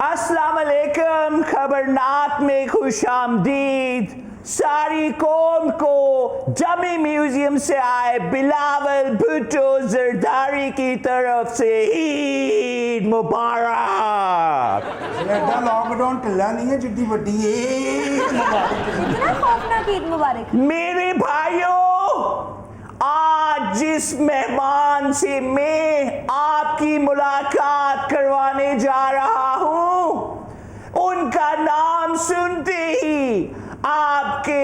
अस्सलाम वालेकुम। खबरनाक में खुशामदीद सारी कौम को जमी म्यूजियम से आए बिलावल भुट्टो जरदारी की तरफ से ईद मुबारक। लॉकडाउन ढिला नहीं है जितनी बड़ी इतना खौफनाक ईद मुबारक। मेरे भाइयों, आज जिस मेहमान से मैं आपकी मुलाकात करवाने जा रहा हूं, उनका नाम सुनते ही आपके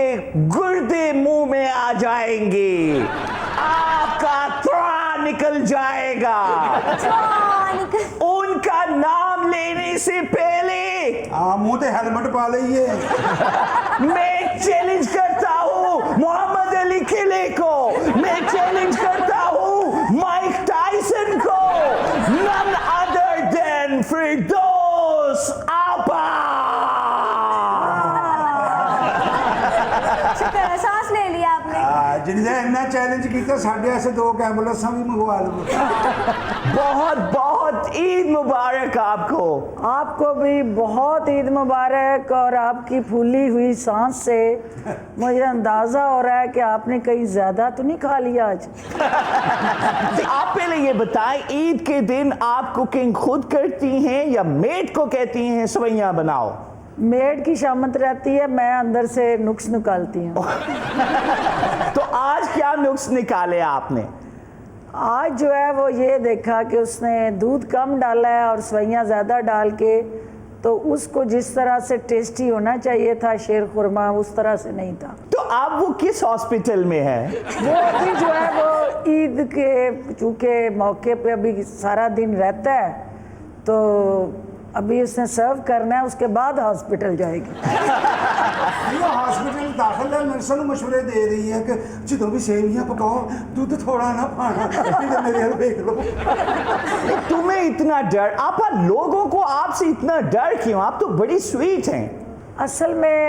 गुर्दे मुंह में आ जाएंगे, आपका त्राण निकल जाएगा। उनका नाम लेने से पहले मुंह ते हेलमेट पा लीजिए। मैं चैलेंज करता हूँ मोहम्मद अली किले को, मैं चैलेंज करता हूँ माइक टाइसन को, नन अदर देन फिरदौस आबा। शुक्र है, सांस ले लिया आपने। जिन्हें इन्ना चैलेंज किया साढ़े ऐसे 2 एम्बुलेंस भी मंगवा लो। बहुत बहुत ईद मुबारक आपको। आपको भी बहुत ईद मुबारक। और आपकी फूली हुई सांस से मुझे अंदाज़ा हो रहा है कि आपने कहीं ज़्यादा तो नहीं खा लिया आज। आप पहले ये बताएं, ईद के दिन आप कुकिंग खुद करती हैं या मेड को कहती हैं सवैयां बनाओ? मेड की शामत रहती है, मैं अंदर से नुक्स निकालती हूँ। तो आज क्या नुक्स निकाले आपने? आज जो है वो ये देखा कि उसने दूध कम डाला है और सवैयां ज़्यादा डाल के, तो उसको जिस तरह से टेस्टी होना चाहिए था शेर खुरमा, उस तरह से नहीं था। तो आप वो किस हॉस्पिटल में है? वो अभी जो है वो ईद के चूँकि मौके पे अभी सारा दिन रहता है, तो अभी उसने सर्व करना है, उसके बाद हॉस्पिटल जाएगी। हॉस्पिटल दाखिल है, नर्सा मशवरे दे रही है कि जो भी सेवियां पकाओ दूध थोड़ा ना पाना। मेरे हाल देख लो। तुम्हें इतना डर, आप लोगों को आपसे इतना डर क्यों? आप तो बड़ी स्वीट हैं। असल में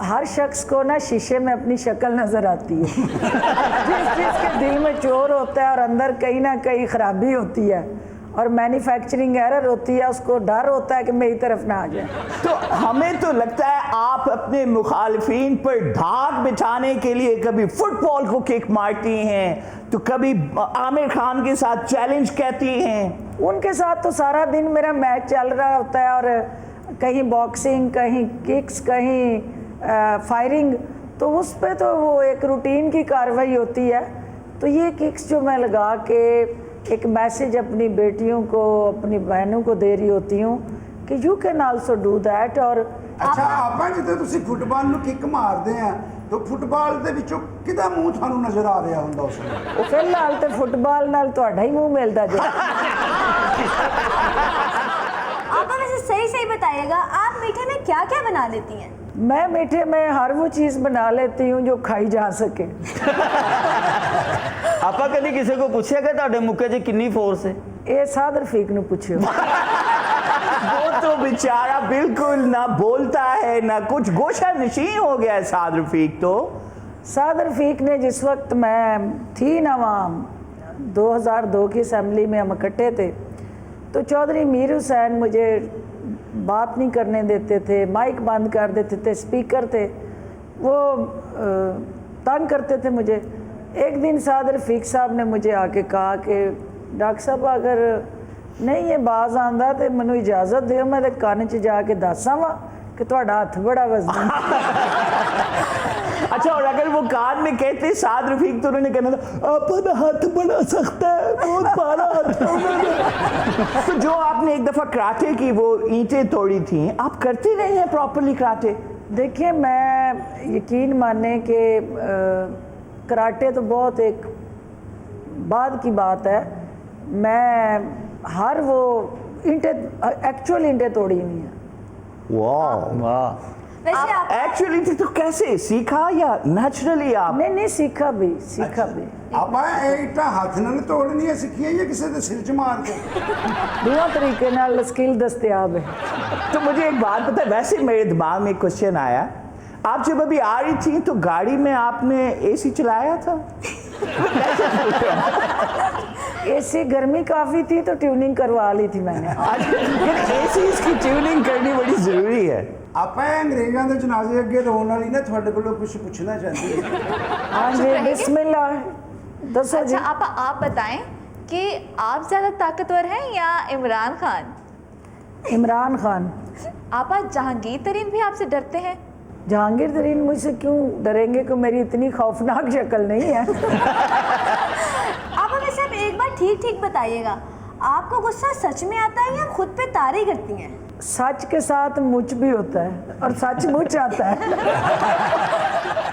हर शख्स को ना शीशे में अपनी शक्ल नजर आती है। जिसके दिल में चोर होता है और अंदर कहीं ना कहीं खराबी होती है और मैन्युफैक्चरिंग एरर होती है, उसको डर होता है कि मेरी तरफ ना आ जाए। तो हमें तो लगता है आप अपने मुखालिफिन पर धाक बिछाने के लिए कभी फुटबॉल को किक मारती हैं, तो कभी आमिर खान के साथ चैलेंज कहती हैं। उनके साथ तो सारा दिन मेरा मैच चल रहा होता है, और कहीं बॉक्सिंग, कहीं किक्स, कहीं फायरिंग, तो उस पर तो वो एक रूटीन की कार्रवाई होती है। तो ये किक्स जो मैं लगा के एक मैसेज अपनी बेटियों को, अपनी बहनों को दे रही होती हूँ कि you can also do that. और अच्छा आपा जिद्दां तुसीं फुटबॉल ਨੂੰ ਕਿੱਕ ਮਾਰਦੇ ਆ, तो फुटबॉल ਦੇ ਵਿੱਚੋਂ ਕਿਹਦਾ ਮੂੰਹ ਤੁਹਾਨੂੰ ਨਜ਼ਰ ਆ ਰਿਹਾ ਹੁੰਦਾ ਉਸ ਵੇਲੇ? फिलहाल तो फुटबॉल नाल ਤੁਹਾਡਾ ਹੀ ਮੂੰਹ ਮਿਲਦਾ ਜੇ। आप वैसे सही सही बताइएगा, आप मीठे में क्या क्या बना लेती हैं? मैं मीठे में हर वो चीज़ बना लेती हूँ जो खाई जा सके। ਆਪਾਂ ਕਦੀ ਕਿਸੇ ਕੋ ਪੁੱਛਿਆ ਕਿ ਤੁਹਾਡੇ ਮੁੱਕੇ 'ਚ ਕਿੰਨੀ ਫੋਰਸ ਹੈ? ये साद रफीक ਨੂੰ ਪੁੱਛਿਓ। वो तो बेचारा बिल्कुल ना बोलता है ना कुछ, गोशा नशीं हो गया है साद रफीक तो। साद रफीक ने जिस वक्त मैं थी ना वहाँ 2002 की असम्बली में हम इकट्ठे थे, तो चौधरी मीर हुसैन मुझे बात नहीं करने देते थे, माइक बंद कर देते थे, स्पीकर थे वो तंग करते थे मुझे। एक दिन साद रफीक साहब ने मुझे आके कहा कि डॉक्टर साहब अगर नहीं ये बाज आंदा तो मैनू इजाज़त दो, मैं कान च जाके दसा वा कि तुहाडा हथ बड़ा वजन। अच्छा, और अगर वो कान में कहते साद रफीक तो उन्होंने कहना था अपना हाथ बड़ा सख्ता है, बहुत बड़ा हाथ। तो जो आपने एक दफ़ा कराटे की वो ईंटें तोड़ी थी, आप करते रहे हैं प्रॉपरली कराटे? देखिए, मैं यकीन माने कि कराटे तो बहुत एक बाद की बात है। मैं हर वो ईंटें एक्चुअल ईंटें तोड़ी हुई हैं। वाह ਵਾਹ, वैसे आप एक्चुअली तो कैसे सीखा या नेचुरली आप? नहीं सीखा भी, सीखा भी। ਆਪਾਂ ਇਹ ਇੱਟਾਂ ਹੱਥ ਨਾਲ ਤੋੜਨੀਆਂ ਸਿੱਖੀਆਂ ਜਾਂ ਕਿਸੇ ਦੇ ਸਿਰ 'ਚ ਮਾਰ ਕੇ? दोनों तरीके नाल स्किल दस्तयाब है। तो मुझे एक बात पता है, वैसे मेरे दिमाग में एक क्वेश्चन आया, आप जब अभी आ रही थी तो गाड़ी में आपने एसी चलाया था? एसी गर्मी काफ़ी थी तो ट्यूनिंग करवा ली थी मैंने। एसी की ट्यूनिंग करनी बड़ी जरूरी है। ਆਪਾਂ ਅੰਗਰੇਜ਼ਾਂ ਦੇ ਜਨਾਜ਼ੇ ਅੱਗੇ ਰੋਣ ਵਾਲੀ ਨਾ ਤੁਹਾਡੇ ਕੋਲੋਂ ਕੁਝ ਪੁੱਛਣਾ ਚਾਹੁੰਦੀ ਹੈ। हाँ जी बिस्मिल्लाह दसो जी। अच्छा आप बताएं कि आप ज्यादा ताकतवर हैं या इमरान खान? इमरान खान। आपा जहांगीर तरीन भी आपसे डरते हैं? जहांगीर तरीन मुझसे क्यों डरेंगे कि मेरी इतनी खौफनाक शक्ल नहीं है। आप हमें सिर्फ एक बार ठीक ठीक बताइएगा, आपको गुस्सा सच में आता है या खुद पे तारी करती हैं? सच के साथ मुच भी होता है और सच मुच आता है।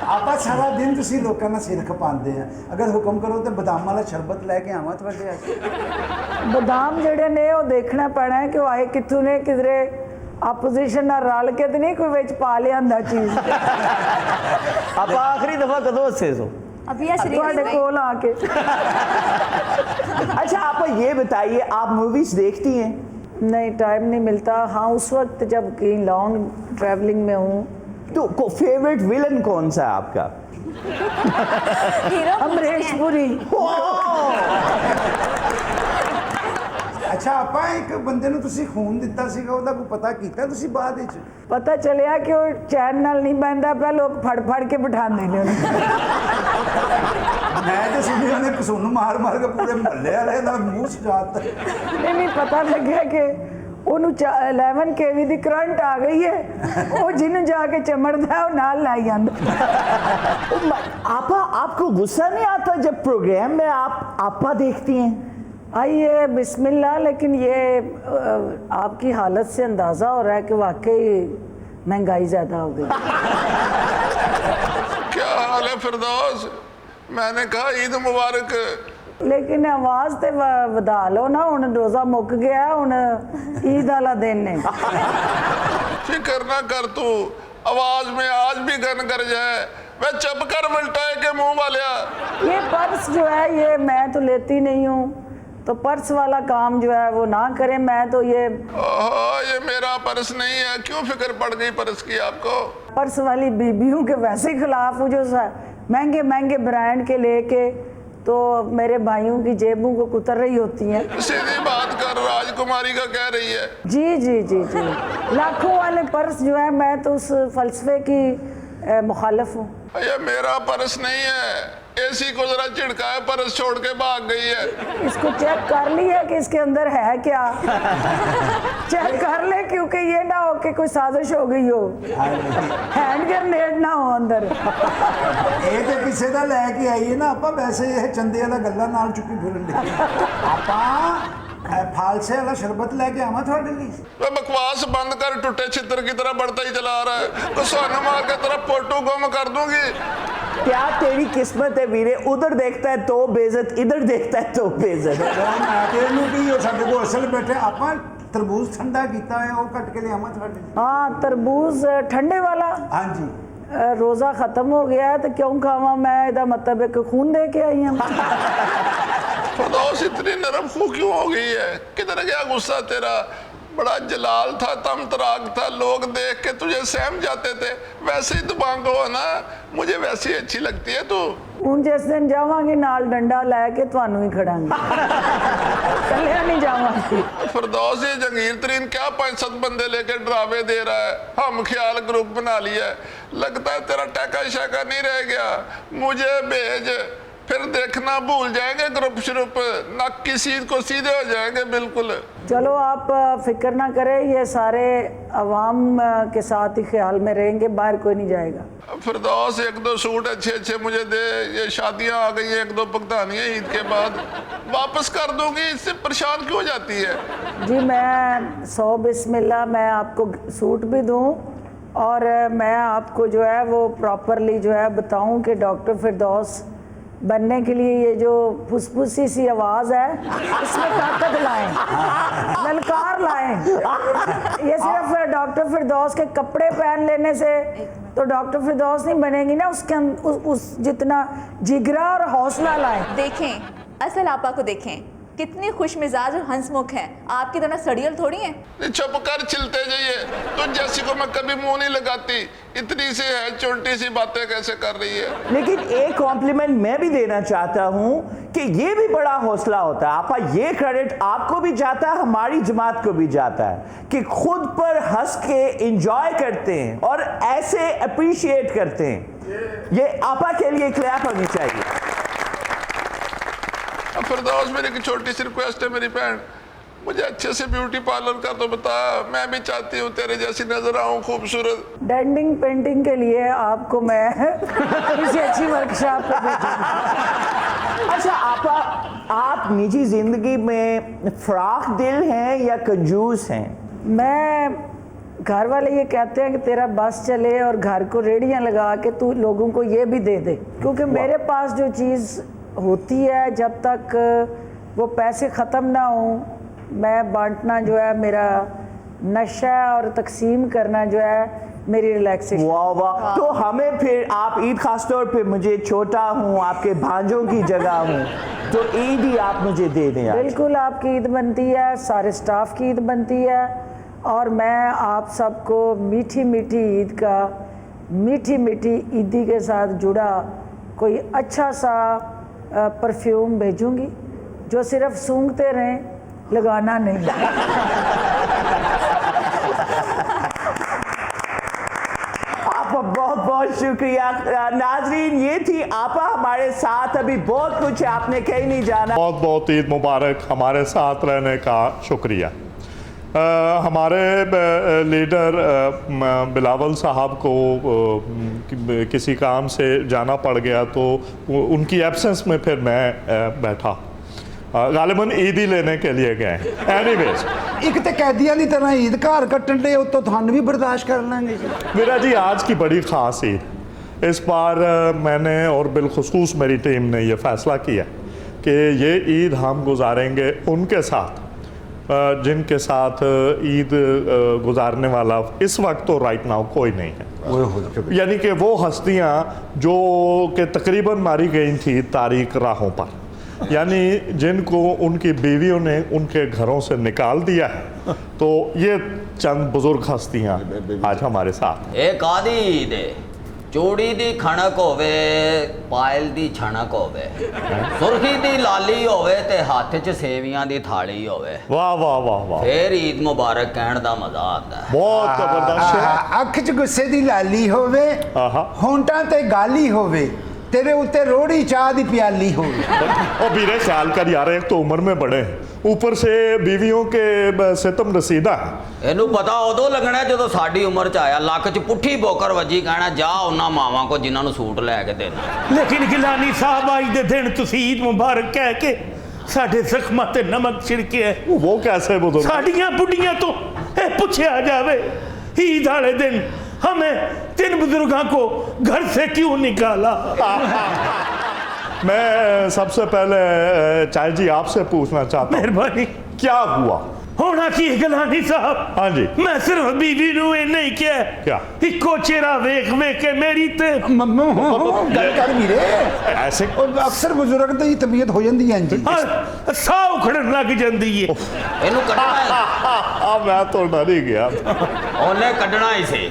ਆਪਾਂ ਸਾਰਾ ਦਿਨ ਤੁਸੀਂ ਲੋਕਾਂ ਨਾਲ ਸਿਰ ਖਪਾਉਂਦੇ ਆ, ਅਗਰ ਹੁਕਮ ਕਰੋ ਤੇ ਬਦਾਮ ਵਾਲਾ ਸ਼ਰਬਤ ਲੈ ਕੇ ਆਵਾਂ ਤੁਹਾਡੇ ਵਾਸਤੇ। ਬਦਾਮ ਜਿਹੜੇ ਨੇ ਉਹ ਦੇਖਣਾ ਪੈਣਾ ਹੈ ਕਿ ਉਹ ਆਏ ਕਿੱਥੋਂ ਨੇ, ਕਿਧਰੇ ਆਪੋਜੀਸ਼ਨ ਨਾਲ ਰਲ ਕੇ ਤੇ ਨਹੀਂ ਕੋਈ ਵਿੱਚ ਪਾ ਲਿਆਂਦਾ ਚੀਜ਼। आप आखिरी दफा कदों हसे सो? अभी या ਤੁਹਾਡੇ श्री ਕੋਲ आ के। अच्छा आप ये बताइए, आप मूवीज देखती हैं? नहीं टाइम नहीं मिलता। हाँ उस वक्त जब कहीं लॉन्ग ट्रैवलिंग में हूँ। तो फेवरेट विलन कौन सा है आपका? हीरो अमरीश पुरी। ਅੱਛਾ ਆਪਾਂ ਇੱਕ ਬੰਦੇ ਨੂੰ ਤੁਸੀਂ ਖੂਨ ਦਿੱਤਾ ਸੀਗਾ, ਉਹਦਾ ਕੋਈ ਪਤਾ ਕੀਤਾ ਤੁਸੀਂ ਬਾਅਦ ਵਿੱਚ? पता चलिया कि वो चैन नाल नहीं बहता पिया, लोग फड़ फड़ के बिठाते हैं उन्हें। ਮੈਂ ਤੇ ਸੁਣਿਆ ਉਹਨੇ ਕਸੂਨ ਮਾਰ ਮਾਰ ਕੇ ਪੂਰੇ ਮਹੱਲੇ ਵਾਲੇ ਦਾ ਮੂੰਹ ਸਜਾਤਾ। नहीं पता लगे कि ਉਹਨੂੰ 11 kV ਦੀ ਕਰੰਟ ਆ ਗਈ ਹੈ, ਉਹ ਜਿਹਨੂੰ ਜਾ ਕੇ ਚਮੜਦਾ ਹੈ ਉਹ ਨਾਲ ਲਾਈ ਜਾਂਦਾ। आपा आपको गुस्सा नहीं आता जब प्रोग्राम में आप आपा देखती हैं? आइए बिस्मिल्लाह। लेकिन ये आपकी हालत से अंदाज़ा हो रहा है कि वाकई महंगाई ज़्यादा हो गई। क्या हाल है फिरदौस? मैंने कहा ईद मुबारक। लेकिन आवाज़ तो वधा लो ना, हुण रोज़ा मुक गया, हुण ईद वाला दिन है। फिक्र ना कर तू, आवाज में आज भी गन कर जाए। मैं चुप कर मल्टाए के मुंह वालिया। ये पर्स जो है ये मैं तो लेती नहीं हूँ, तो पर्स वाला काम जो है वो ना करें। मैं तो ये ओहो, ये मेरा पर्स नहीं है, क्यों फिक्र पड़ गई पर्स की आपको? पर्स वाली बीबियों के वैसे खिलाफ हूँ जो महंगे महंगे ब्रांड के लेके तो मेरे भाइयों की जेबों को कुतर रही होती हैं। सीधी बात कर, राजकुमारी का कह रही है। जी जी जी जी, लाखों वाले पर्स जो है, मैं तो उस फलसफे की मुखालिफ हूँ। ये मेरा पर्स नहीं है, एसी को जरा झिड़का है, पर्स छोड़ के भाग गई है। इसको चेक कर लिया कि इसके अंदर है क्या। चेक कर ले, क्योंकि ये ना हो कि कोई साजिश हो गई हो, हैंड ग्रेनेड ना हो अंदर। ਇਹ ਤੇ ਕਿਸੇ ਦਾ ਲੈ ਕੇ ਆਈਏ ਨਾ, ਆਪਾਂ ਵੈਸੇ ਇਹ ਚੰਦੇ ਵਾਲਾ ਗੱਲਾਂ ਨਾਲ ਚੁੱਕੀ ਫਿਰਨ ਦੇ। ਆਪਾਂ फालसे वाला शरबत लेके आवा थोड़े लिए। वह बकवास बंद कर, टूटे छितर की तरह बढ़ता ही चला रहा है। तो सोनू मार के तरह फोटो गुम कर दूंगी। क्या तेरी किस्मत है वीरे, उधर देखता है तो बेइज्जत, इधर देखता है तो बेइज्जत। तेनू की हो साडे को असल बैठे ਆਪਾਂ तरबूज ठंडा कीता है, वो कट के ले आवा थोड़े लिए। हाँ तरबूज ठंडे वाला। हाँ जी। रोज़ा ख़त्म हो गया है तो क्यों खावा मैं, इहदा मतलब एक खून दे के आई हूँ। फिरदौस इतनी नरम खू क्यों हो गई है? किधर गया गुस्सा तेरा? बड़ा जलाल था, तमतराक था, लोग देख के तुझे सहम जाते थे। वैसे ही दबंग हो ना, मुझे वैसी अच्छी लगती है तू। ਹੁਣ ਜਿਸ ਦਿਨ ਜਾਵਾਂਗੀ ਨਾਲ ਡੰਡਾ ਲੈ ਕੇ ਤੁਹਾਨੂੰ ਹੀ ਖੜਾਂਗੀ, ਕੱਲਿਆਂ ਨਹੀਂ ਜਾਵਾਂਗੀ। फिरदौस ये जहांगीर तरीन क्या 5-7 बंदे लेके ड्रावे दे रहा है? हम ख्याल ग्रुप बना लिया है, लगता है तेरा टैका शैका नहीं रह गया। मुझे भेज, फिर देखना भूल जाएंगे ग्रुप श्रुप, ना किसी को सीधे हो जाएंगे बिल्कुल। चलो आप फिक्र ना करें, ये सारे अवाम के साथ ही ख्याल में रहेंगे, बाहर कोई नहीं जाएगा। फिरदौस 1-2 सूट अच्छे अच्छे मुझे दे, ये शादियां आ गई हैं, 1-2 भुगतानियां ईद के बाद वापस कर दूंगी, इससे परेशान क्यों जाती है? जी मैं 100 बिस्मिल्लाह मैं आपको सूट भी दूं और मैं आपको जो है वो प्रॉपरली जो है बताऊं कि डॉक्टर फिरदौस बनने के लिए ये जो फुसफुसी सी आवाज़ है इसमें ताकत लाएं, ललकार लाएं। ये सिर्फ डॉक्टर फिरदौस के कपड़े पहन लेने से तो डॉक्टर फिरदौस नहीं बनेगी ना, उसके उस जितना जिगरा और हौसला लाएं। देखें असल आपा को, देखें कितनी खुश मिजाज और हंसमुख हैं, आपकी तरह सड़ियल थोड़ी हैं। चुप कर, चिलते जाइए। तो जैसी को मैं कभी मुंह नहीं लगाती, इतनी सी है छोटी सी बातें कैसे कर रही है। लेकिन एक कॉम्प्लीमेंट मैं भी देना चाहता हूं कि ये भी बड़ा हौसला होता है आपा, ये क्रेडिट आपको भी जाता है, हमारी जमात को भी जाता है कि खुद पर हंस के एंजॉय करते हैं और ऐसे अप्रिशिएट करते हैं। ये आपा के लिए क्लैप होनी चाहिए। फिरदौस, मेरी एक छोटी सी रिक्वेस्ट है मेरी बहन, मुझे अच्छे से ब्यूटी पार्लर का तो बता, मैं भी चाहती हूँ तेरे जैसी नजर आऊँ खूबसूरत। डेंडिंग पेंटिंग के लिए आपको मैं किसी अच्छी वर्कशॉप पे भेजूंगी। अच्छा आपा, आप निजी जिंदगी में फ्राक दिल हैं या कंजूस हैं? मैं, घर वाले ये कहते हैं कि तेरा बस चले और घर को रेड़ियां लगा के तू लोगों को ये भी दे दे, क्योंकि मेरे पास जो चीज़ होती है जब तक वो पैसे ख़त्म ना हो, मैं बांटना जो है मेरा नशा और तकसीम करना जो है मेरी रिलैक्सेशन। वाह वाह, तो हमें फिर आप ईद, खास तौर पे मुझे छोटा हूँ, आपके भांजों की जगह हूँ, तो ईद ही आप मुझे दे दें। बिल्कुल, आपकी ईद बनती है, सारे स्टाफ की ईद बनती है, और मैं आप सबको मीठी मीठी ईद का, मीठी मीठी ईदी के साथ जुड़ा कोई अच्छा सा परफ्यूम भेजूंगी जो सिर्फ सूंघते रहें, लगाना नहीं। आपका बहुत बहुत शुक्रिया। नाजरीन, ये थी आपा हमारे साथ, अभी बहुत कुछ है, आपने कहीं नहीं जाना। बहुत बहुत ईद मुबारक, हमारे साथ रहने का शुक्रिया। हमारे लीडर बिलावल साहब को किसी काम से जाना पड़ गया, तो उनकी एब्सेंस में फिर मैं बैठा, गालिबन ईद ही लेने के लिए गए। एनीवेज, एक तो कैदियां की तरह ईद घर कट्टन दे, तो थानू भी बर्दाश्त कर लेंगे जी। मेरा जी आज की बड़ी ख़ास ईद, इस बार मैंने और बिलखुसूस मेरी टीम ने ये फ़ैसला किया कि ये ईद हम गुजारेंगे उनके साथ जिनके साथ ईद गुजारने वाला इस वक्त तो राइट नाउ कोई नहीं है, यानी कि वो हस्तियां जो कि तकरीबन मारी गई थी तारीख राहों पर, यानी जिनको उनकी बीवियों ने उनके घरों से निकाल दिया है। तो ये चंद बुजुर्ग हस्तियां आज हमारे साथ। एक आदि ईद चूड़ी दी खणक होवे, पायल दी छणक होवे, सुर्खी दी लाली होवे ते हाथ च सेवियां दी थाली होवे। वाह वाह वाह वाह, फिर ईद मुबारक कहण दा मजा आता है। बहुत जबरदस्त। अख च गुस्से दी लाली होवे, आहा। होंटां ते गाली होवे, तेरे उत्ते रोड़ी चाह दी प्याली होवे। ओ वीरे, ख्याल कर यार, एक तो उम्र में बड़े हैं, ऊपर से बीवियों के सितम रसीदा है। ਇਹਨੂੰ ਪਤਾ ਉਦੋਂ ਲੱਗਣਾ ਜਦੋਂ ਸਾਡੀ ਉਮਰ ਚ ਆਇਆ, ਲੱਕ ਚ ਪੁੱਠੀ ਬੋਕਰ ਵੱਜੀ, ਕਹਿਣਾ ਜਾ ਉਹਨਾਂ ਮਾਵਾਂ ਕੋ ਜਿਨ੍ਹਾਂ ਨੂੰ ਸੂਟ ਲੈ ਕੇ ਦੇਣਾ। ਲੇਕਿਨ ਗਿਲਾਨੀ ਸਾਹਿਬ, ਅੱਜ ਦੇ ਦਿਨ ਤੁਸੀਂ ਈਦ ਮੁਬਾਰਕ ਕਹਿ ਕੇ ਸਾਡੇ ਜ਼ਖਮਾਂ ਤੇ ਨਮਕ ਛਿੜਕਿਆ। वो कैसे बुजुर्ग? ਸਾਡੀਆਂ ਬੁੱਢੀਆਂ ਤੋਂ ਇਹ ਪੁੱਛਿਆ ਜਾਵੇ, ईद वाले दिन हमें 3 बुजुर्गों को घर से क्यों निकाला? मैं सबसे पहले चाय जी आपसे पूछना चाहता हूँ, मेहरबानी। क्या हुआ? होना की गलानी साहब, हाँ जी, मैं सिर्फ बीवी नू ये नहीं किया, क्या? इको चेहरा वेख वेख के मेरी ते गल कर वीरे, ऐसे अक्सर बुजुर्ग दी तबीयत हो जाती है जी। साह उखड़न लग जाती है। ਇਹਨੂੰ ਕੱਢਣਾ मैं तो डर ही गया। ਉਹਨੇ ਕੱਢਣਾ ਹੀ ਸੀ।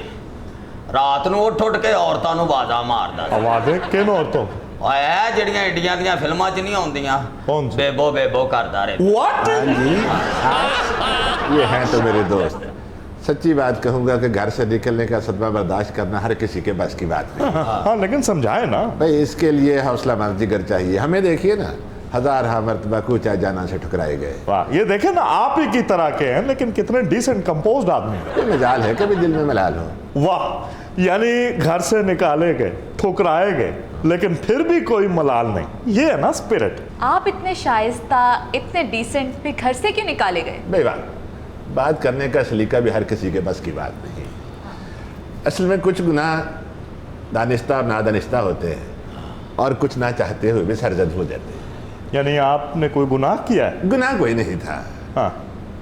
ਰਾਤ ਨੂੰ ਉੱਠ ਉੱਠ ਕੇ ਔਰਤਾਂ ਨੂੰ ਆਵਾਜ਼ਾਂ ਮਾਰਦਾ ਸੀ। आवाजें किन औरतों? ਓਏ ਇਹ ਜਿਹੜੀਆਂ ਇੰਡੀਆਂ ਦੀਆਂ ਫਿਲਮਾਂ 'ਚ ਨਹੀਂ ਆਉਂਦੀਆਂ, कौन सी? ਬੇਬੋ ਬੇਬੋ ਕਰਦਾ ਰਹੇ। What? ये हैं तो मेरे दोस्त। सच्ची बात कहूंगा कि घर से निकलने का सदमा बर्दाश्त करना हर किसी के बस की बात नहीं। हाँ, लेकिन समझाए ना भाई, इसके लिए हौसला मंद जिगर चाहिए। हमें देखिए ना, हजार मरतबा कूचा जाना से ठुकराए गए। वाह, ये देखे ना, आप ही की तरह के हैं, लेकिन कितने डिसेंट कंपोज्ड आदमी। कोई मजाल है कभी दिल में मलाल हो। वाह, यानी घर से निकाले गए, ठुकराए गए, लेकिन फिर भी कोई मलाल नहीं। ये है ना स्पिरिट। आप इतने शाइस्ता, इतने डिसेंट, फिर घर से क्यों निकाले गए? बेवा, बात करने का सलीका भी हर किसी के बस की बात नहीं। असल में कुछ गुनाह दानिस्ता और नादानिस्ता होते हैं, और कुछ ना चाहते हुए भी सरजद हो जाते हैं। यानी आपने कोई गुनाह किया है? गुनाह कोई नहीं था। हाँ,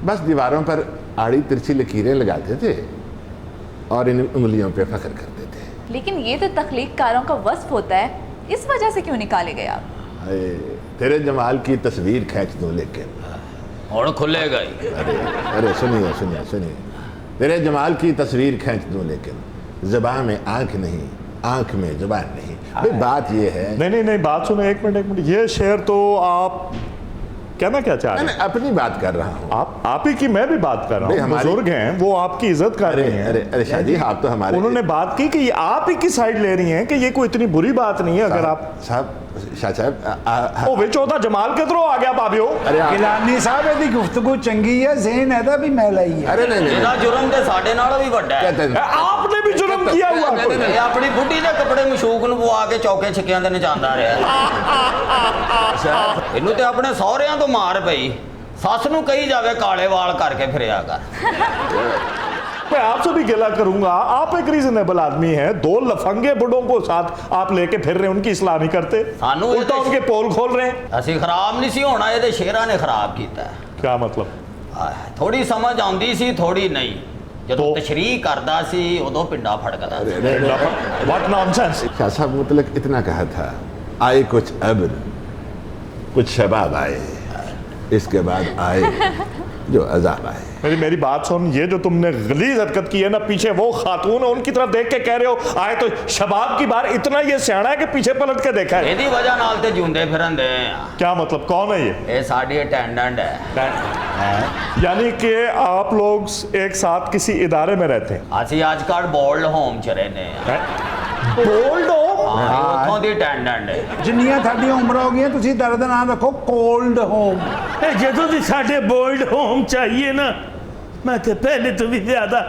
बस दीवारों पर आड़ी तिरछी लकीरें लगाते थे और इन उंगलियों पे फख्र करते थे। लेकिन ये तो तख्लीककारों का वस्फ होता है, इस वजह से क्यों निकाले गए आप? अरे, तेरे जमाल की तस्वीर खींच दो, लेकिन ਹੁਣ ਖੁੱਲੇ गई। अरे अरे सुनिए सुनिए सुनिए, तेरे जमाल की तस्वीर खींच दूं लेकिन ज़बान में आंख नहीं, आंख में ज़बान नहीं। भाई बात ये है। नहीं बात सुनो, एक मिनट। ये शेर तो आप कहना क्या चाह रहे हैं? मैं अपनी बात कर रहा हूँ। आप ही की मैं भी बात कर रहा हूँ। बुजुर्ग हैं, वो आपकी इज्जत कर रहे हैं। अरे शादी, आप तो हमारे, उन्होंने बात की कि आप ही की साइड ले रही हैं कि ये कोई इतनी बुरी बात नहीं है। अगर आप साहब शाह साहब ओ वे चौथा जमाल के थ्रो आ गया भाभीओ। अरे गिलानी साहब ਇਹਦੀ ਗੁਫ਼ਤਗੂ ਚੰਗੀ ਹੈ, ਜ਼ੇਨ ਇਹਦਾ ਵੀ ਮੈਲਾ ਹੀ ਹੈ। अरे नहीं ਇਹਦਾ ਜੁਰਮ ਤੇ ਸਾਡੇ ਨਾਲੋਂ ਵੀ ਵੱਡਾ ਹੈ। आपने भी जुर्म किया हुआ है। ਇਹ ਆਪਣੀ ਬੁੱਢੀ ਦੇ ਕੱਪੜੇ ਮਸ਼ੂਕ ਨੂੰ ਪਵਾ ਕੇ ਚੌਕੇ ਛਿੱਕਿਆਂ ਤੇ ਨਚਾਉਂਦਾ ਰਿਹਾ। ਇਹਨੂੰ ਤੇ ਆਪਣੇ ਸਹੁਰਿਆਂ ਤੋਂ ਮਾਰ ਪਈ। ਸੱਸ ਨੂੰ ਕਹੀ ਜਾਵੇ ਕਾਲੇ ਵਾਲ ਕਰਕੇ ਫਿਰਿਆ ਕਰ। मैं आपसे भी गिला करूंगा, आप एक रीजनेबल आदमी हैं। 2 लफंगे बुढ़ों को साथ आप लेके फिर रहे हैं, उनकी इस्लाह नहीं करते, उल्टा उनके पोल खोल रहे हैं। ਅਸੀਂ ਖਰਾਬ ਨਹੀਂ ਸੀ ਹੋਣਾ, ਇਹਦੇ ਸ਼ੇਰਾਂ ਨੇ ਖਰਾਬ ਕੀਤਾ। क्या मतलब? ਥੋੜੀ ਸਮਝ ਆਉਂਦੀ ਸੀ, ਥੋੜੀ ਨਹੀਂ। ਜਦੋਂ ਤਸ਼ਰੀਹ ਕਰਦਾ ਸੀ ਉਦੋਂ ਪਿੰਡਾ ਫੜਕਦਾ ਸੀ। What nonsense. शाह साहब मतलब इतना कहा था, आए कुछ अब्र कुछ शबाब आए, इसके बाद आए जो अजाब आए। मेरी बात सुन, ये जो तुमने गलीज हरकत की है ना, पीछे वो खातून है, उनकी तरफ देख के कह रहे हो आए तो शबाब की बार। इतना ये सियाना है कि पीछे पलट के देखा है। ਇਹਦੀ ਵਜ੍ਹਾ ਨਾਲ ਤੇ ਜੁੰਦੇ ਫਿਰਨ ਦੇ ਆ। क्या मतलब? कौन है ये? ਇਹ ਸਾਡੀ ਅਟੈਂਡੈਂਟ ਹੈ। यानी कि आप लोग एक साथ किसी इदारे में रहते हैं? ਅਸੀਂ ਅੱਜ ਕੱਲ੍ਹ ਬੋਲਡ ਹੋਮ ਚ ਰਹਿੰਦੇ ਆ। बोल्ड हो? ਹਾਂ, ਉੱਥੋਂ ਦੀ ਅਟੈਂਡੈਂਟ ਹੈ। ਜਿੰਨੀਆਂ ਤੁਹਾਡੀਆਂ ਉਮਰਾਂ ਹੋ ਗਈਆਂ, ਤੁਸੀਂ ਦਰਦ ਨਾਲ ਰੱਖੋ ਕੋਲਡ ਹੋਮ। ਜਦੋਂ ਦੀ ਸਾਡੇ बोल्ड होम चाहिए ना, मैं तो पहले तो भी ज्यादा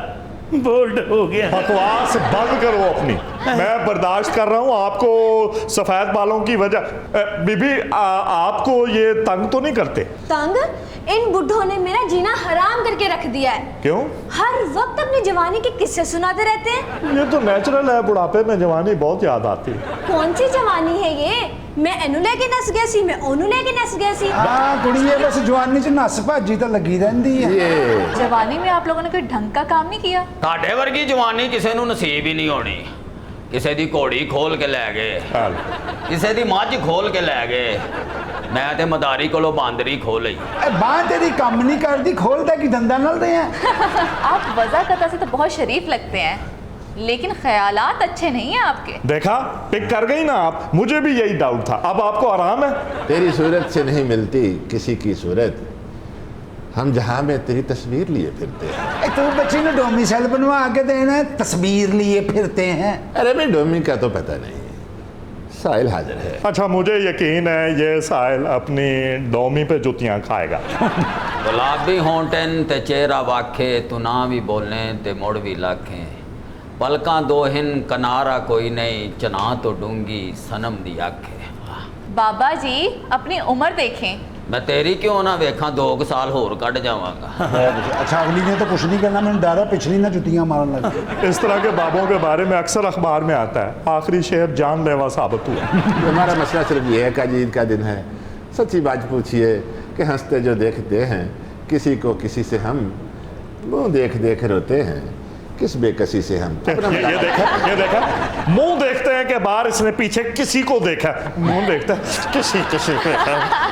बोल्ड हो गया। बकवास बंद करो अपनी। मैं बर्दाश्त कर रहा हूँ आपको सफेद बालों की वजह। बीबी आपको ये तंग तो नहीं करते? तंग? इन बुढ़ों ने मेरा जीना हराम करके रख दिया है। क्यों? हर वक्त अपनी जवानी के किस्से सुनाते रहते हैं। ये तो नेचुरल है, बुढ़ापे में जवानी बहुत याद आती है। कौन सी जवानी है ये? मैं एनू लेके नस गया सी, मैं ओनू लेके नस गया सी। हाँ कुड़िए, बस जवानी च नस भाजी तो लगी रहती है। जवानी में आप लोगों ने कोई ढंग का काम नहीं किया। ਤੁਹਾਡੇ ਵਰਗੀ ਜਵਾਨੀ ਕਿਸੇ ਨੂੰ ਨਸੀਬ ਹੀ ਨਹੀਂ ਹੋਣੀ। ਕਿਸੇ ਦੀ ਘੋੜੀ ਖੋਲ ਕੇ ਲੈ ਗਏ, ਕਿਸੇ ਦੀ ਮੱਝ ਖੋਲ ਕੇ ਲੈ ਗਏ। ਮੈਂ ਤੇ ਮਦਾਰੀ ਕੋਲੋਂ ਬਾਂਦਰੀ ਖੋਲ ਲਈ। बांह तेरी काम नहीं करती, खोलता की धंधा नल दे हैं। आप वज़ाकता से तो बहुत शरीफ लगते हैं, लेकिन ख्यालात अच्छे नहीं हैं आपके। देखा, पिक कर गई ना आप। मुझे भी यही डाउट था। अब आपको आराम है? तेरी सूरत से नहीं मिलती किसी की सूरत, हम जहाँ में तेरी तस्वीर लिए फिरते हैं। तू बच्ची ने डोमिसाइल बनवा के देना है, तस्वीर लिए फिरते हैं। अरे भाई डोमी का तो पता नहीं, साहिल हाजिर है। अच्छा, मुझे यकीन है ये साहिल अपनी डोमी पे जुतियां खाएगा। ਗੁਲਾਬੀ ਹੋਂਟਨ ਤੇ ਚਿਹਰਾ ਵਾਖੇ, ਤੂੰ ਨਾ ਵੀ ਬੋਲੇ ਤੇ ਮੁੜ ਵੀ ਲਾਖੇ। ਪਲਕਾਂ ਦੋਹਿਨ ਕਨਾਰਾ ਕੋਈ ਨਹੀਂ, ਚਨਾ ਤੋਂ ਡੂੰਗੀ ਸਨਮ ਦੀ ਆਖੇ। बाबा जी अपनी उम्र देखें। मैं तेरी क्यों ना वेखा, 2 साल होर कट जावांगा। अच्छा अगली ने तो कुछ नहीं करना, मैंने डरा पिछली ना जुतियां मारने लगी। इस तरह के बाबों के बारे में अक्सर अखबार में आता है, आखिरी शेर जानलेवा साबित हुआ। हमारा मसला सिर्फ ये है कि आज ईद का दिन है। सच्ची बात पूछिए कि हंसते जो देखते हैं, किसी को किसी से हम मुँह देख देख रोते हैं, किस बेकसी से हम ये देखा मुंह देखते हैं कि बाहर इसने पीछे किसी को देखा, मुंह देखता है किसी को।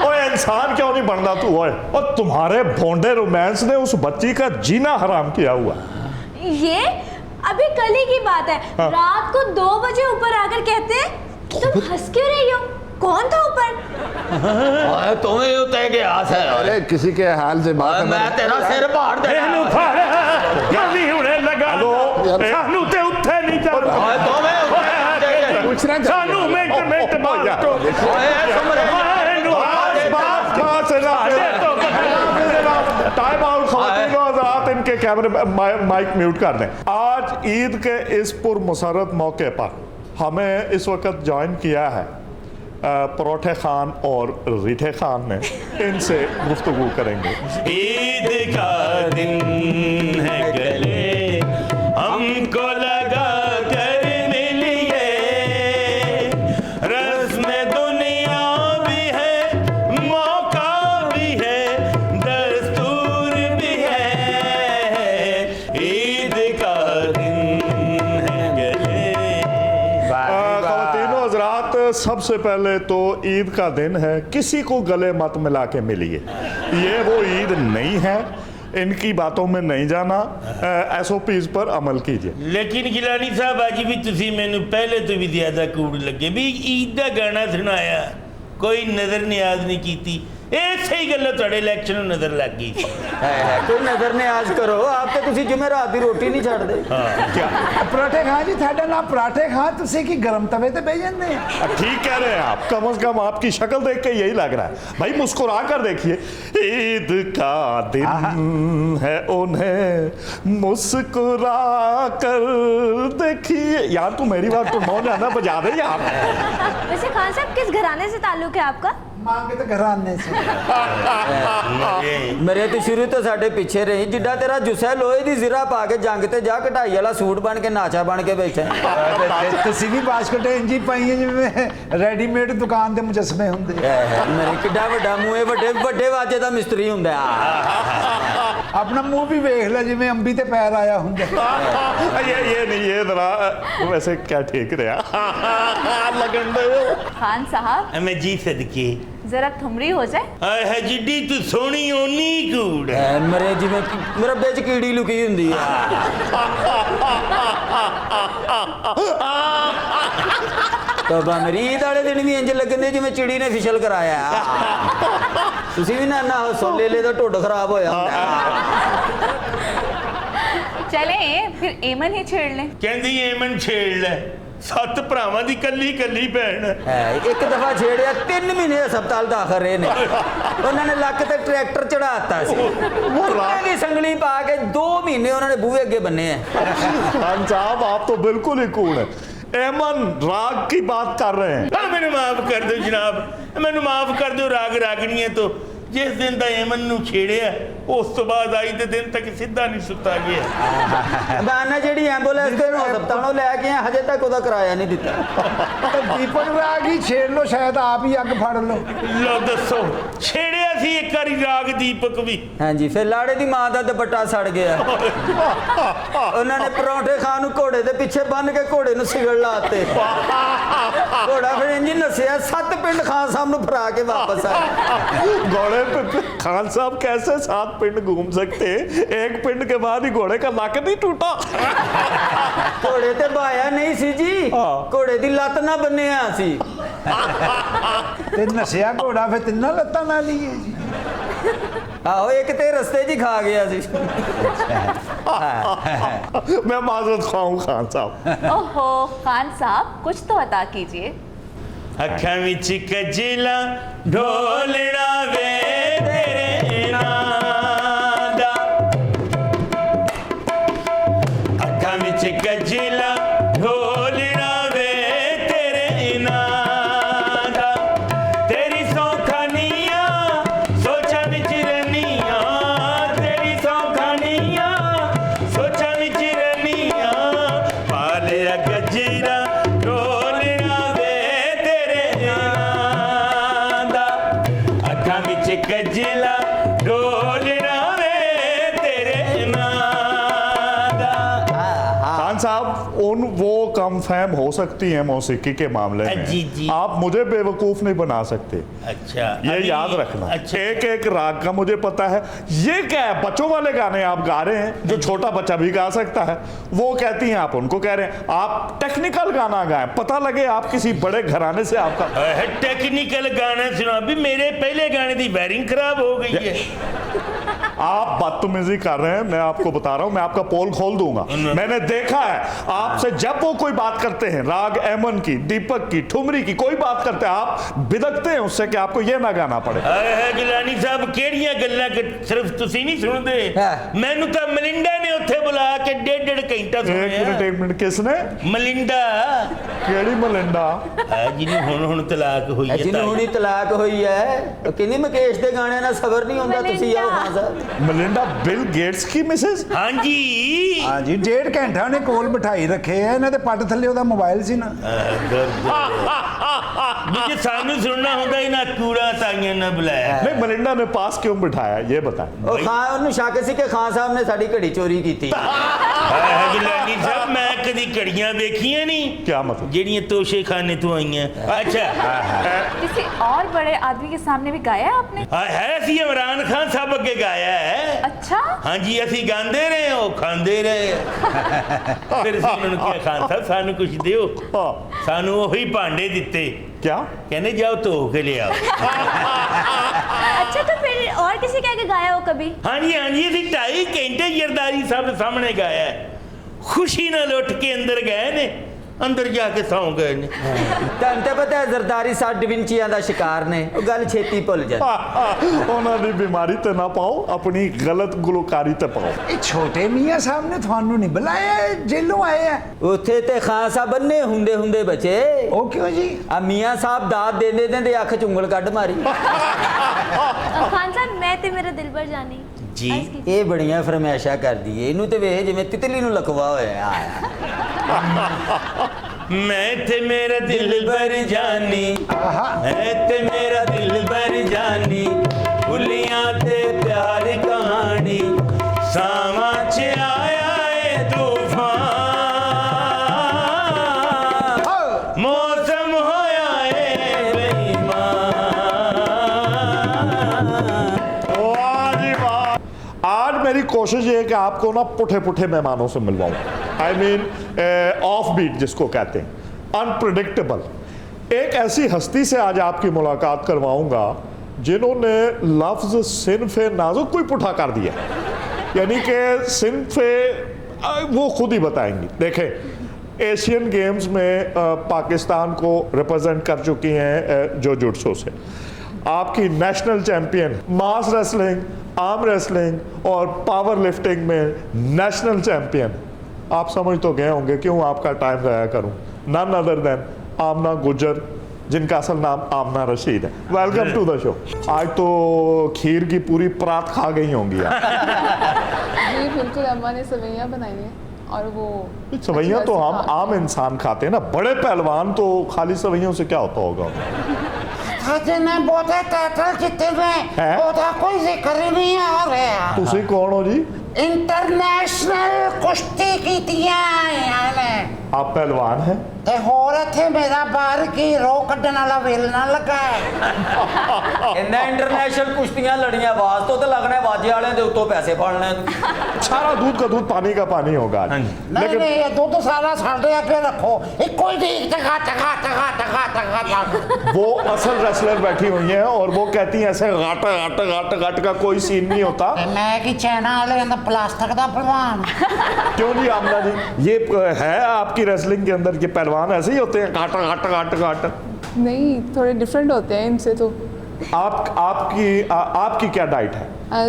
ओए इंसान क्यों नहीं बनना तू? ओए, और तुम्हारे भोंडे रोमांस ने उस बच्ची का जीना हराम किया हुआ। ये अभी कल ही की बात है। हाँ। रात को 2 बजे ऊपर आकर कहते हैं तुम हंस क्यों रही हो? कौन था ऊपर? तुम्हें उते गया है। अरे किसी के हाल से बात मैं तेरा सिर फाड़ दे। सानू ते उत्थे नहीं सानू मिनट बात टाइम आउट। ख़वातीन और हज़रात, इनके कैमरे माइक म्यूट कर दें। आज ईद के इस पुरमसरत मौके पर हमें इस वक्त ज्वाइन किया है परोठे खान और रीठे खान ने। इनसे गुफ्तगू करेंगे। ईद का दिन है गले हमको लगा कर मिलिए, रस्म दुनिया भी है, मौका भी है, दस्तूर भी है। ईद का दिन है गले। ख़वातीन और हज़रात, सबसे पहले तो ईद का दिन है, किसी को गले मत मिला के मिलिए। ये वो ईद नहीं है इनकी बातों में नहीं जाना, SOPs पर अमल कीजिए। लेकिन गिलानी साहब अज भी तुसी मैनू पहले तो भी ज्यादा कूड़ लगे भी ईद का गाना सुनाया, कोई नजर नियाज नहीं की। ਇਹ ਸਹੀ ਗੱਲ ਤੁਹਾਡੇ ਇਲੈਕਸ਼ਨ ਨੂੰ ਨਜ਼ਰ ਲੱਗ ਗਈ ਕੋਈ ਨਜ਼ਰ ਨਿਆਜ਼ ਕਰੋ ਆਪ ਤੇ ਤੁਸੀਂ ਜਿਵੇਂ ਰਾਤ ਦੀ ਰੋਟੀ ਨਹੀਂ ਛੱਡਦੇ। क्या पराठे खां जी, थाडे नाल पराठे खां, तुसी की गरम तवे ते बह जांदे हैं। ठीक कह रहे हैं आप, कम से कम आपकी शक्ल देख के यही लग रहा है। भाई मुस्कुरा कर देखिए, ईद का दिन है उन्हें मुस्कुरा कर देखिए। यार तू मेरी बात तो मौन है ना, बजा दे यार। वैसे खान साहब किस घराने से ताल्लुक है आपका? मांगे तो घराने से। ਮੇਰੇ ਤੇ ਸ਼ੁਰੂ ਤੋਂ ਸਾਡੇ ਪਿੱਛੇ ਰਹੀ, ਜਿੱਡਾ ਤੇਰਾ ਜੁੱਸਾ ਲੋਹੇ ਦੀ ਜ਼ਰਾ ਪਾ ਕੇ ਜੰਗ ਤੇ ਜਾ ਕਢਾਈ ਵਾਲਾ ਸੂਟ ਬਣ ਕੇ ਨਾਚਾ ਬਣ ਕੇ ਬੈਠਾ। ਤੁਸੀਂ ਵੀ ਬਾਸਕਟ ਇੰਜੀ ਪਾਈਏ ਜਿਵੇਂ ਰੈਡੀਮੇਡ ਦੁਕਾਨ ਦੇ ਮੁਜੱਸਮੇ ਹੁੰਦੇ। ਮੇਰੇ ਕਿੱਡਾ ਵੱਡਾ ਮੂੰਹ ਹੈ, ਵੱਡੇ ਵੱਡੇ ਵਾਜੇ ਦਾ ਮਿਸਤਰੀ ਹੁੰਦਾ। अपना मुंह भी वेख ले जिवें अंबी ते पैर आया हुंदा। ये नहीं, ये जरा वैसे क्या ठीक रहा लगन दे। खान साहब मैं जी सदके जरा ठुमरी हो जाए। है जिड्डी तू सोहनी ओनी कूड़ ਮੇਰੇ ਜਿਵੇਂ ਮੇਰਾ ਵਿੱਚ ਕੀੜੀ ਲੁਕੀ ਹੁੰਦੀ ਆ। ਤਬਾ ਮੇਰੀ ਈਦ ਵਾਲੇ ਦਿਨ ਵੀ ਇੰਜ ਲੱਗਦੇ ਜਿਵੇਂ ਚਿੜੀ ਨੇ ਫਿਸ਼ਲ ਕਰਾਇਆ। ਤੁਸੀਂ ਵੀ ਨਾ ਸੋਲੇਲੇ ਦਾ ਢੁੱਡ ਖਰਾਬ ਹੋਇਆ ਹੁੰਦਾ। चले फिर एमन ही छेड़ लें। ਕਹਿੰਦੀ ਏਮਨ ਛੇੜ ਲੈ, 7 ਭਰਾਵਾਂ ਦੀ ਕੱਲੀ ਕੱਲੀ ਭੈਣ। ਇੱਕ ਦਫਾ ਛੇੜਿਆ 3 ਮਹੀਨੇ ਹਸਪਤਾਲ ਦਾਖਲ ਰਹੇ ਨੇ। ਉਹਨਾਂ ਨੇ ਲੱਕ ਤੇ ਟਰੈਕਟਰ ਚੜਾਤਾ ਸੀ, ਮੁਰਗੇ ਦੀ ਸੰਗਲੀ ਪਾ ਕੇ 2 ਮਹੀਨੇ ਉਹਨਾਂ ਨੇ ਬੂਹੇ ਅੱਗੇ ਬੰਨੇ ਆ। खान साहब आप तो बिल्कुल ही कूल है। एमन राग की बात कर रहे हैं। हाँ मैंने माफ कर दो जनाब, मैंने माफ कर दो। राग रागणियां तो जिस दिन ਦਾ ਏਮਨ ਨੂੰ ਛੇੜਿਆ ਉਸ ਤੋਂ ਬਾਅਦ ਆਈ ਦੇ ਦਿਨ ਤੱਕ ਸਿੱਧਾ ਨਹੀਂ ਸੁੱਤਾ ਗਿਆ। ਬਾਨਾ ਜਿਹੜੀ ਐਂਬੂਲੈਂਸ ਤੇ ਨੂੰ ਹਸਪਤਾਲੋਂ ਲੈ ਕੇ ਆ, ਹਜੇ ਤੱਕ ਉਹਦਾ ਕਿਰਾਇਆ ਨਹੀਂ ਦਿੱਤਾ। दीपक राग ही छेड़ लो, शायद आप ही अग फड़ लो। ਲੋ ਦੱਸੋ, ਛੇੜਿਆ ਸੀ ਇੱਕ ਵਾਰੀ ਰਾਗ ਦੀਪਕ ਵੀ। ਹਾਂਜੀ, ਫਿਰ ਲਾੜੇ ਦੀ ਮਾਂ ਦਾ ਦੁਪੱਟਾ ਸੜ ਗਿਆ। ਉਹਨਾਂ ਨੇ ਪਰੌਂਠੇ ਖਾਣ ਨੂੰ ਘੋੜੇ ਦੇ ਪਿੱਛੇ ਬੰਨ ਕੇ ਘੋੜੇ ਨੂੰ ਸਿਗੜ ਲਾਤੇ। ਘੋੜਾ ਫਿਰ ਇੰਜ ਨਸਿਆ 7 ਪਿੰਡ ਖਾਨ ਸਾਹਿਬ ਨੂੰ ਫਰਾ ਕੇ ਵਾਪਸ ਆਇਆ। घोड़े पे खान साहब कैसे 7 पिंड घूम सकते? एक पिंड के बाद ही घोड़े का नक नहीं टूटा। ਘੋੜੇ ਤੇ ਬਾਇਆ ਨਹੀਂ ਸੀ ਜੀ, ਘੋੜੇ ਦੀ ਲੱਤ ਨਾ ਬੰਨਿਆ ਸੀ। ਤੇ ਨਸਿਆ ਘੋੜਾ ਫਿਰ ਤਿੰਨਾਂ ਲੱਤਾਂ ਨਾਲ ਹੀ ਹੈ ਜੀ। ਆਹੋ, ਇੱਕ ਤੇ ਰਸਤੇ 'ਚ ਹੀ ਖਾ ਗਿਆ ਸੀ। मैं माजरत खाऊं खान साहब। ओहो खान साहब कुछ तो अता कीजिए। ਅੱਖਾਂ ਵਿੱਚ ਕਜਲਾ ਢੋਲਣਾ ਵੇ ਤੇਰੇ ਨਾਂ ਦਾ, ਅੱਖਾਂ ਵਿੱਚ ਕਜਲਾ ਢੋਲਣਾ ਵੇ ਤੇਰੇ ਨਾਂ ਦਾ, ਤੇਰੀ ਸੌਖਾਨੀਆਂ ਸੋਚਾਂ ਵਿੱਚ ਰਹਿਨੀਆਂ, ਤੇਰੀ ਸੌਖਾਨੀਆਂ ਸੋਚਾਂ ਵਿੱਚ ਰਹਿਨੀਆਂ, ਪਾਲਿਆ ਗਜਰਾ कजला ढोलना वे तेरे नाम दा। खान साहब उन वो कम फहम हो सकती है मौसीकी के मामले में। जी जी। आप मुझे बेवकूफ नहीं बना सकते। अच्छा, ये याद रखना। अच्छा। एक एक राग का मुझे पता है। ये क्या है, बच्चों वाले गाने आप गा रहे हैं जो छोटा बच्चा भी गा सकता है। वो कहती हैं, आप उनको कह रहे हैं। आप टेक्निकल गाना गाएं, पता लगे आप किसी बड़े घराने से आपका टेक्निकल गाना सुना भी, मेरे पहले गाने की वायरिंग खराब हो गई है। आप बदतमीजी कर रहे हैं। मैं आपको बता रहा हूं, मैं आपका पोल खोल दूंगा। मैंने देखा है आपसे, जब वो कोई बात करते हैं राग एमन की, दीपक की, ठुमरी की, कोई बात करते हैं, आप बिदकते हैं उससे कि आपको ये ना गाना पड़े। गिलानी साहब केड़ियां गल्लां सिर्फ तुसी नहीं सुनदे, मैनू तो मलिंडा ने उत्थे बुला के 1.5 घंटा सुनाया। एक मिनट किसने? मलिंडा। केड़ी मलिंडा? जिन्हें हुण तलाक हुई है। जिन्हें हुणी तलाक हुई है, कहनी मुकेश दे गाने ना सबर नहीं होंदा। तुसी आओ खान साहब। मलिंडा बिल गेट्स की मिसेस? हाँ जी, हाँ जी। 1.5 घंटा ने कोल बिठाई रखे है। इन्हां दे पट थल्ले ओदा मोबाइल सी ना। मुझे सानू सुनना होंदा, इन्हां कूड़ा ताइयां ना बुलाया। नहीं, मलिंडा ने पास क्यों बिठाया ये बताएं। ਉਹ ਖਾਨ ਉਹਨੂੰ ਸ਼ੱਕ ਸੀ ਕਿ ਖਾਨ ਸਾਹਿਬ ਨੇ ਸਾਡੀ ਘੜੀ ਚੋਰੀ ਕੀਤੀ। गिलानी साहब मैं कदी घड़ियां वेखियां नहीं? क्या मतलब? ਜਿਹੜੀਆਂ ਤੋਸ਼ੇ खाने तो आईਆਂ। अच्छा किसी और बड़े आदमी के सामने भी गाया है आपने? है ਅਸੀਂ इमरान खान साहब अगे गाया है। अच्छा हाँ जी, ਅਸੀਂ गांदे रहे ਉਹ ਖਾਂਦੇ ਰਹੇ। ਫਿਰ ਅਸੀਂ ਉਹਨਾਂ ਨੂੰ ਕਿਹਾ ਖਾਨ ਸਾਹਿਬ ਸਾਨੂੰ ਕੁਝ ਦਿਓ। ਸਾਨੂੰ ਉਹੀ ਭਾਂਡੇ ਦਿੱਤੇ। क्या? कहने जाओ तो के ले आओ। अच्छा तो फिर और किसी के आगे गाया हो कभी? हाँ जी ਅਸੀਂ 2.5 घंटे जरदारी साहब के सामने गाया है। खुशी ਨਾਲ ਉੱਠ ਕੇ ਅੰਦਰ ਗਏ ਨੇ, ਅੰਦਰ ਜਾ ਕੇ ਸੌਂ ਗਏ ਨੇ। ਤੁਹਾਨੂੰ ਤਾਂ ਪਤਾ ਹੈ ਜ਼ਰਦਾਰੀ ਸਾਹਿਬ ਡਿਵਿੰਚੀਆਂ ਦਾ ਸ਼ਿਕਾਰ ਨੇ, ਉਹ ਗੱਲ ਛੇਤੀ ਭੁੱਲ ਜਾਂਦੇ। ਉਹਨਾਂ ਦੀ ਬਿਮਾਰੀ ਤੇ ਨਾ ਪਾਓ, ਆਪਣੀ ਗਲਤ ਗੁਲਕਾਰੀ ਤੇ ਪਾਓ। ਇਹ ਛੋਟੇ ਮੀਆਂ ਸਾਹਿਬ ਨੇ ਤੁਹਾਨੂੰ ਨਹੀਂ ਬੁਲਾਇਆ, ਜੇਲੋਂ ਆਏ ਆ? ਉੱਥੇ ਤੇ ਖਾਨ ਸਾਹਿਬ ਬੰਨੇ ਹੁੰਦੇ ਹੁੰਦੇ ਬਚੇ। ਉਹ ਕਿਉਂ ਜੀ? ਆ ਮੀਆਂ ਸਾਹਿਬ ਦਾਤ ਦੇਂਦੇ ਦਿੰਦੇ ਅੱਖ ਚ ਉਂਗਲ ਕੱਢ ਮਾਰੀ। खान साहब मैं ते मेरा दिलबर जानी जी ਇਹ ਬੜੀਆਂ ਫਰਮਾਇਸ਼ਾਂ ਕਰਦੀ ਏ, ਇਹਨੂੰ ਤੇ ਵੇਖ ਜਿਵੇਂ ਤਿਤਲੀ ਨੂੰ ਲਕਵਾ ਹੋਇਆ। मैं ते मेरा दिल भर जानी, मैं ते मेरा दिल भर जानी, भुलियां ते प्यार कहानी, सावा च आया ए तूफान, मौसम होया ए बेईमान। वाह जी वाह। आज मेरी कोशिश ये है कि आपको ना पुठे पुठे मेहमानों से मिलवाऊं। आई मीन ऑफ बीट जिसको कहते हैं, अनप्रिडिक्टेबल। एक ऐसी हस्ती से आज आपकी मुलाकात करवाऊंगा जिन्होंने लफ्ज़ सिनफ़े नाजुक कोई पुठा कर दिया, यानी कि सिनफ़े वो खुद ही बताएंगी। देखें, एशियन गेम्स में पाकिस्तान को रिप्रेजेंट कर चुकी हैं जो जुट्सो से, आपकी नेशनल चैम्पियन, मास रेसलिंग, आर्म रेसलिंग और पावर लिफ्टिंग में नेशनल चैम्पियन। आप समझ तो गए होंगे क्यों आपका टाइम ज़ाया करूं। नन अदर देन आमना गुजर, जिनका असल नाम आमना रशीद है। Welcome to the show. आज तो खीर की पूरी परात खा गई होंगी आप। जी बिल्कुल, अम्मा ने सवैयाँ बनाई हैं और वो सवैयाँ तो हम आम इंसान खाते हैं ना, बड़े पहलवान तो खाली सवैयों से क्या होता होगा? जिन्हें बहुते टाइटल जीते हुए ਉਹਦਾ ਕੋਈ ਜ਼ਿਕਰ ਹੀ ਨਹੀਂ ਆ ਰਿਹਾ। ਤੁਸੀਂ ਕੌਣ ਹੋ ਜੀ? ਇੰਟਰਨੈਸ਼ਨਲ ਕੁਸ਼ਤੀ ਕੀਤੀਆਂ ਆਈਆਂ ਨੇ। आप पहलवान हैं? ਤੇ ਹੋਰ ਇੱਥੇ ਮੇਰਾ ਬਾਹਰ ਕੀ ਰੋਕ ਕੱਢਣ ਵਾਲਾ ਵੇਲਣਾ ਲੱਗਾ ਹੈ। ਇੰਨਾ ਇੰਟਰਨੈਸ਼ਨਲ ਕੁਸ਼ਤੀਆਂ ਲੜੀਆਂ, ਆਵਾਜ਼ ਤੋਂ ਤੇ ਲੱਗਣਾ ਵਾਜੇ ਵਾਲਿਆਂ ਦੇ ਉੱਤੋਂ ਪੈਸੇ ਫੜਨੇ। सारा दूध का दूध पानी का पानी होगा। ਨਹੀਂ ਨਹੀਂ, ਇਹ ਦੁੱਧ ਸਾਰਾ ਸਾਡੇ ਅੱਗੇ ਰੱਖੋ, ਇੱਕੋ ਹੀ ਠੀਕ ਟਕਾ ਟਕਾ ਟਕਾ ਟਕਾ ਟਕਾ। वो असल रेसलर बैठी हुई हैं और वो कहती हैं ऐसे घाट घाट घाट घाट का कोई सीन नहीं होता। मैं कि चाइना वाले अंदर प्लास्टिक का पहलवान। क्यों जी आमना जी, ये है आपकी रेसलिंग के अंदर ये पहलवान ऐसे ही होते हैं, घाट घाट घाट घाट? नहीं, थोड़े डिफरेंट होते हैं इनसे तो। आपकी क्या डाइट है?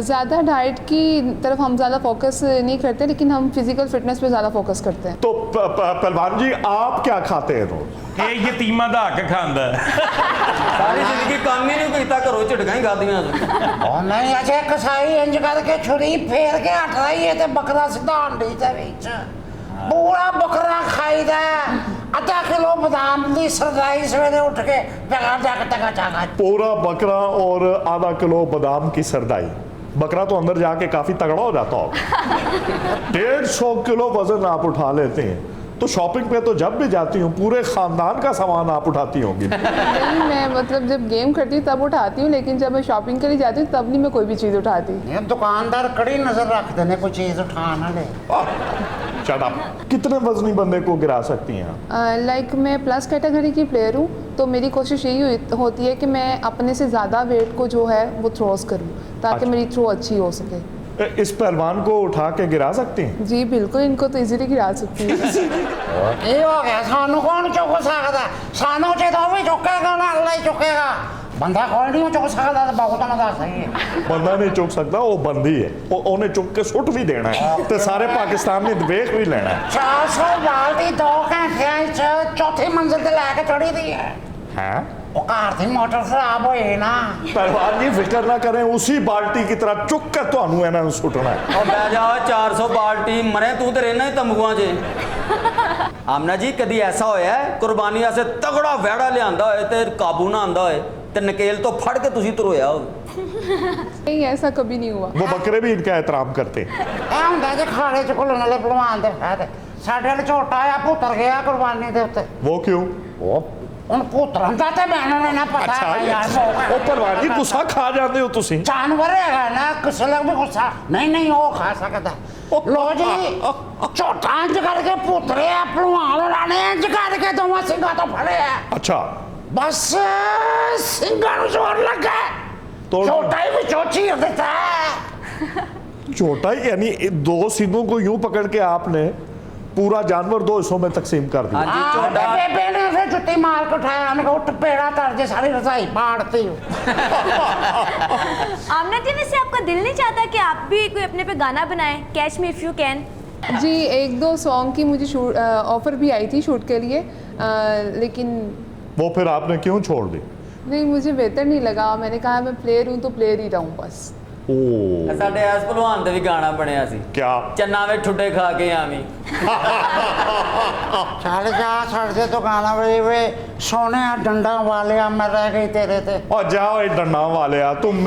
ज़्यादा डाइट की तरफ हम ज़्यादा फोकस नहीं करते, लेकिन हम फिजिकल फिटनेस पे ज़्यादा फोकस करते हैं। तो पहलवान जी आप क्या खाते हैं रोज? ਇਹ ਯਤੀਮਾਂ ਦਾ ਹੱਕ ਖਾਂਦਾ। ਸਾਰੀ ਜ਼ਿੰਦਗੀ ਕੰਮ ਹੀ ਨਹੀਂ ਕੀਤਾ, ਘਰੋਂ ਝਟਕਾਂ ਹੀ ਖਾਦੀਆਂ। ਉਹ ਨਹੀਂ, ਅਜੇ ਕਸਾਈ ਇੰਜ ਕਰਕੇ ਛੁਰੀ ਫੇਰ ਕੇ ਹਟ ਰਹੀ ਹੈ ਤੇ ਬੱਕਰਾ ਸਿੱਧਾ ਹੰਡੀ ਦੇ ਵਿੱਚ। ਪੂਰਾ ਬੱਕਰਾ ਖਾਈਦਾ, ਅੱਧਾ ਕਿਲੋ ਬਦਾਮ ਦੀ ਸਰਦਾਈ सवेरे उठ के जगा जगा जगा जगा। पूरा बकरा और आधा किलो बादाम की सरदाई। बकरा तो अंदर जाके काफी तगड़ा हो जाता होगा। 150 किलो वजन आप उठा लेते हैं, तो शॉपिंग पे तो जब भी जाती हूँ पूरे खानदान का सामान आप उठाती होंगी। नहीं, मैं मतलब जब गेम करती हूँ तब उठाती हूँ, लेकिन जब मैं शॉपिंग के लिए जाती हूँ तब नहीं मैं कोई भी चीज़ उठाती। ये दुकानदार कड़ी नजर रखते हैं कोई चीज़ उठाने ले। कितने वजनी बंदे को गिरा सकती हैं आप? लाइक मैं प्लस कैटेगरी की प्लेयर हूँ, तो मेरी कोशिश यही होती है कि मैं अपने से ज़्यादा वेट को जो है वो थ्रोस करूँ, ताकि मेरी थ्रो अच्छी हो सके। इस पहलवान को उठा के गिरा सकती हैं? जी बिल्कुल, इनको तो इजीली गिरा सकती है। ये हो गया, सानू कौन चुक सकता? सानू जो भी चुकेगा ना अल्लाह ही चुकेगा। बंदा कौन नहीं चुक सकता, तो बहुत ना सही है। बंदा नहीं चुक सकता, वो बंदी है, उन्हें चुक के सुट भी देना है, तो सारे पाकिस्तान ने वेख भी लेना है। 400 बाल्टी 2 घंटे चौथी मंजिल से लैके चढ़ी दी है। हैं? घर की मोटर खराब हो ना। पहलवान जी फिक्र ना करें, उसी बाल्टी की तरह चुक के ਤੁਹਾਨੂੰ ਇਹਨਾਂ ਨੂੰ ਸੁੱਟਣਾ ਹੈ। ਉਹ ਬਹਿ ਜਾ, 400 ਬਾਲਟੀ ਮਰੇ ਤੂੰ ਤੇ ਰਹਿਣਾ ਹੀ ਤੰਬੂਆਂ 'ਚ। ਆਮਨਾ ਜੀ, ਕਦੀ ਐਸਾ ਹੋਇਆ ਕੁਰਬਾਨੀ ਵਾਸਤੇ ਤਗੜਾ ਵਹਿੜਾ ਲਿਆਂਦਾ ਹੋਏ ਤੇ ਕਾਬੂ ਨਾ ਆਂਦਾ ਹੋਏ ਤੇ ਨਕੇਲ ਤੋਂ ਫੜ ਕੇ ਤੁਸੀਂ ਧਰੋਇਆ ਹੋਵੇ? नहीं, ऐसा कभी नहीं हुआ। वो बकरे भी इनका एहतराम करते हैं। ਹੁੰਦਾ ਜੇ ਖਾੜੇ ਚ ਘੁਲਣ ਵਾਲੇ ਪਹਿਲਵਾਨ ਦੇ ਫਾਇਦੇ ਸਾਡੇ ਵਾਲੇ ਝੋਟਾ ਆ ਪੁੱਤਰ ਗਿਆ ਕੁਰਬਾਨੀ ਦੇ ਉੱਤੇ वो क्यों? ਹੁਣ ਪੁੱਤਰਾਂ ਦਾ ਤੇ ਮੈਨੂੰ ਨਾ ਪਤਾ अच्छा ਹੈ ਯਾਰ ओ परवान जी गुस्सा खा जाते हो तुसी ਜਾਨਵਰ ਹੈਗਾ ਨਾ ਕਿਸੇ ਲੱਗ ਵੀ ਗੁੱਸਾ ਨਹੀਂ ਉਹ ਖਾ ਸਕਦਾ ਲੋ ਜੀ ਝੋਟਾ ਇੰਜ ਕਰਕੇ ਪੁੱਤਰੇ ਆ ਭਲਵਾਨ ਉਹਨਾਂ ਨੇ ਇੰਜ ਕਰਕੇ ਦੋਵਾਂ ਸਿੰਘਾਂ ਤੋਂ ਫੜਿਆ अच्छा ਬਸ ਸਿੰਘਾਂ ਨੂੰ ਜ਼ੋਰ ਲੱਗਾ ਝੋਟਾ ਹੀ ਵਿੱਚੋਂ ਚੀਰ ਦਿੱਤਾ छोटा ही यानी दो सिंगों को यूं पकड़ के आपने पूरा जानवर दो हिस्सों में तकसीम कर दिया। हाँ जी, छोटा बेबे ने उसे जुत्ती मार के उठाया उन्हें कहा उठ पेड़ा कर दे सारी रजाई फाड़ती हूँ आमना जी वैसे आपका दिल नहीं चाहता कि आप भी कोई अपने पे गाना बनाएं catch me if you can? जी 1-2 सॉन्ग की मुझे शूट ऑफ़र भी आई थी शूट के लिए लेकिन वो फिर आपने क्यों छोड़ दी? नहीं मुझे बेहतर नहीं लगा मैंने कहा मैं प्लेयर हूँ तो प्लेयर ही रहूँ बस ਸਾਡੇ ਐਸ ਭਲਵਾਨ ਦੇ ਵੀ ਗਾਣਾ ਬਣਿਆ ਸੀ क्या? ਚੰਨਾ ਵੇ ਠੁੱਡੇ ਖਾ ਕੇ ਆਵੀਂ चल जा सड़ते तो गाना बजे वे सोने डंडा वाले मैं रह गई तेरे ते और जाओ ये डंडा वाले यार तुम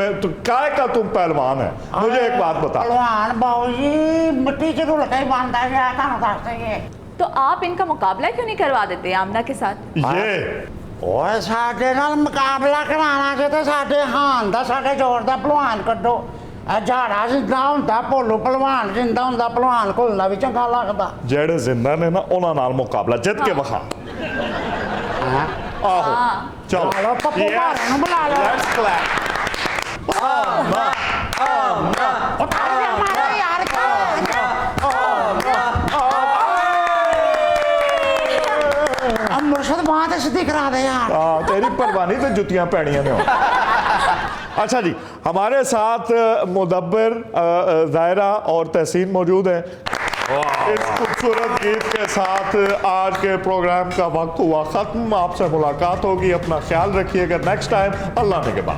काय का तुम पहलवान है मुझे एक बात बता। पहलवान बाबूजी मिट्टी च रुल के बनता गया थानू दस दईए तो आप इनका मुकाबला क्यों नहीं करवा देते आमना के साथ? ये ਓਏ ਸਾਡੇ ਨਾਲ ਮੁਕਾਬਲਾ ਕਰਾਉਣਾ ਜੇ ਤੇ ਸਾਡੇ ਹਾਨ ਦਾ ਸਾਡੇ ਜ਼ੋਰ ਦਾ ਭਲਵਾਨ ਕੱਢੋ ਇਹ ਝਾੜਾ ਜਿੰਦਾ ਹੁੰਦਾ ਭੋਲੂ ਭਲਵਾਨ ਜਿੰਦਾ ਹੁੰਦਾ ਭਲਵਾਨ ਘੁਲਣਾ ਵੀ ਚੰਗਾ ਲੱਗਦਾ जेड़े जिंदा ने ना उन्हां नाल मुकाबला जित के वखा आहो चलो ਚਲੋ ਪੱਪੂ ਭਾਰੇ ਨੂੰ ਬੁਲਾ ਲਓ लेट्स क्लैप ਮਾਰੋ ਯਾਰ मुर्शद बात सीधी करा दे यार तेरी परवानी तो जुतियां पैणियां ने अच्छा जी हमारे साथ मुदब्बिर ज़ाहिरा और तहसीन मौजूद हैं इस खूबसूरत गीत के साथ आज के प्रोग्राम का वक्त हुआ ख़त्म आपसे मुलाकात होगी अपना ख्याल रखिएगा नेक्स्ट टाइम अल्लाह ने के बाद